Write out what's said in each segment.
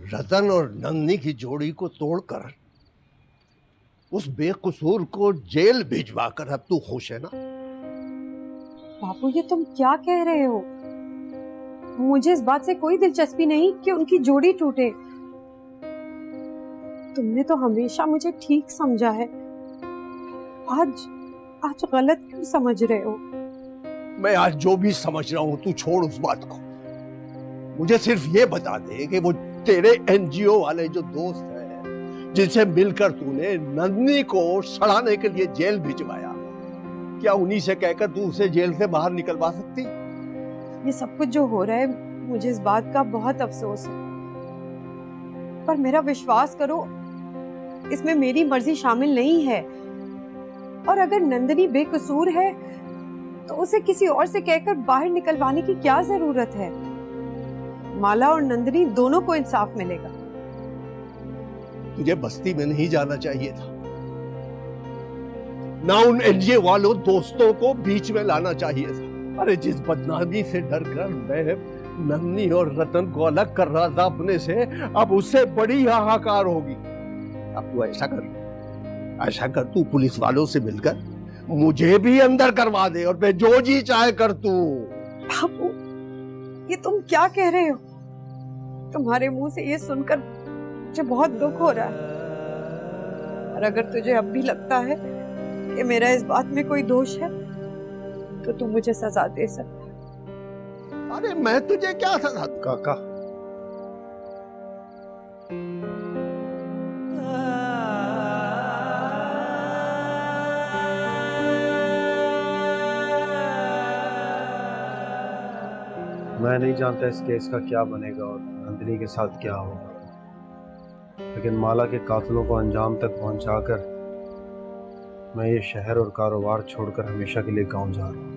रतन और नंदनी की जोड़ी को तोड़कर उस बेकसूर को जेल भिजवा कर अब तू खुश है ना? बापू ये तुम क्या कह रहे हो? मुझे इस बात से कोई दिलचस्पी नहीं कि उनकी जोड़ी टूटे। तुमने तो हमेशा मुझे ठीक समझा है, आज गलत क्यों समझ रहे हो? मैं आज जो भी समझ रहा हूं तू छोड़ उस बात को। मुझे सिर्फ ये बता दे कि वो तेरे एनजीओ वाले जो दोस्त हैं जिनसे मिलकर तूने नंदनी को सड़ाने के लिए जेल भिजवाया, क्या उन्हीं से कहकर तू उसे जेल से बाहर निकलवा सकती? ये सब कुछ जो हो रहा है, मुझे इस बात का बहुत अफसोस है, पर मेरा विश्वास करो इसमें मेरी मर्जी शामिल नहीं है। और अगर नंदनी बेकसूर है तो उसे किसी और से कहकर बाहर निकलवाने की क्या जरूरत है? माला और नंदनी दोनों को इंसाफ मिलेगा। तुझे बस्ती में नहीं जाना चाहिए था, ना उन एनजीओ वालों दोस्तों को बीच में लाना चाहिए था। अरे जिस बदनामी से डरकर मैं नंदनी और रतन को अलग कर रहा था अपने से, अब उससे बड़ी हाहाकार होगी। अब तू ऐसा कर तू पुलिस वालों से मिलकर मुझे भी अंदर करवा दे और मैं जो जी चाहे कर तू। बाबू ये तुम क्या कह रहे हो? तुम्हारे मुंह से ये सुनकर मुझे बहुत दुख हो रहा है। और अगर तुझे अब भी लगता है कि मेरा इस बात में कोई दोष है तो तू मुझे सजा दे सकता है। अरे मैं तुझे क्या सजा? काका मैं नहीं जानता इस केस का क्या बनेगा और नंदिनी के साथ क्या होगा, लेकिन माला के कातलों को अंजाम तक पहुंचाकर मैं ये शहर और कारोबार छोड़कर हमेशा के लिए गांव जा रहा हूँ।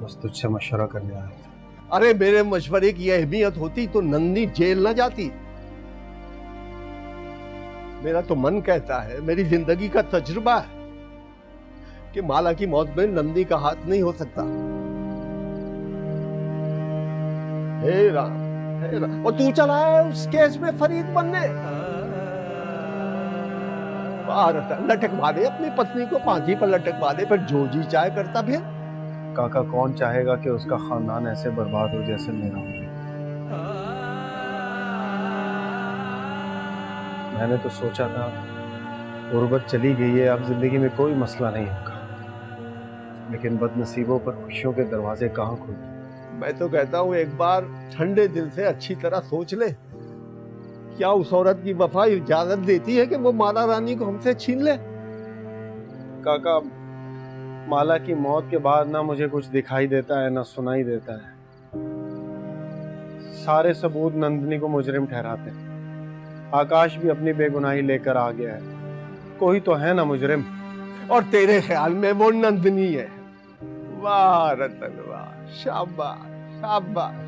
बस तुझसे मशवरा करने आया था। अरे मेरे मशवरे की अहमियत होती तो नंदनी जेल ना जाती। मेरा तो मन कहता है, मेरी जिंदगी का तजुर्बा है कि माला की मौत में नंदनी का हाथ नहीं हो सकता। हे राम, हे राम। और तू चला है उस केस में फरीद बनने। लटकवा दे अपनी पत्नी को, फांसी पर लटकवा दे, फिर जो जी चाहे करता फिर। काका कौन चाहेगा कि उसका खानदान ऐसे बर्बाद हो जैसे मेरा? मैंने तो सोचा था गुर्बत चली गई है, अब जिंदगी में कोई मसला नहीं होगा, लेकिन बदनसीबों पर खुशियों के दरवाजे कहाँ खुलते। मैं तो कहता हूँ एक बार ठंडे दिल से अच्छी तरह सोच ले, क्या उस औरत की वफा इजाजत देती है कि वो माला रानी को हमसे छीन ले? काका माला की मौत के बाद ना मुझे कुछ दिखाई देता है ना सुनाई देता है। सारे सबूत नंदिनी को मुजरिम ठहराते हैं। आकाश भी अपनी बेगुनाही लेकर आ गया है, कोई तो है ना मुजरिम। और तेरे ख्याल में वो नंदिनी है? वाह रतन वाह, शाबाश शाबाश।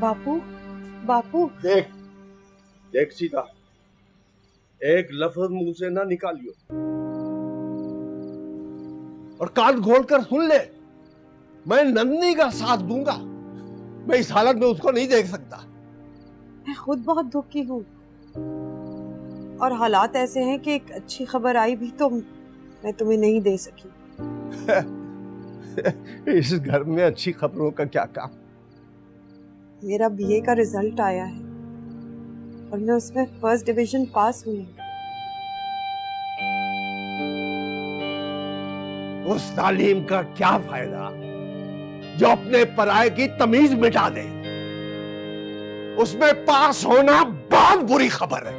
बापू देख सीता, एक लफ्ज मुंह से ना निकालियो और कान खोल कर सुन ले। मैं नंदनी का साथ दूंगा, मैं इस हालत में उसको नहीं देख सकता। मैं खुद बहुत दुखी हूँ और हालात ऐसे हैं कि एक अच्छी खबर आई भी तो मैं तुम्हें नहीं दे सकी। इस घर में अच्छी खबरों का क्या काम? मेरा बीए का रिजल्ट आया है और मैं उसमें फर्स्ट डिवीजन पास हुई हूँ। उस तालीम का क्या फायदा जो अपने पराये की तमीज मिटा दे? उसमें पास होना बहुत बुरी खबर है।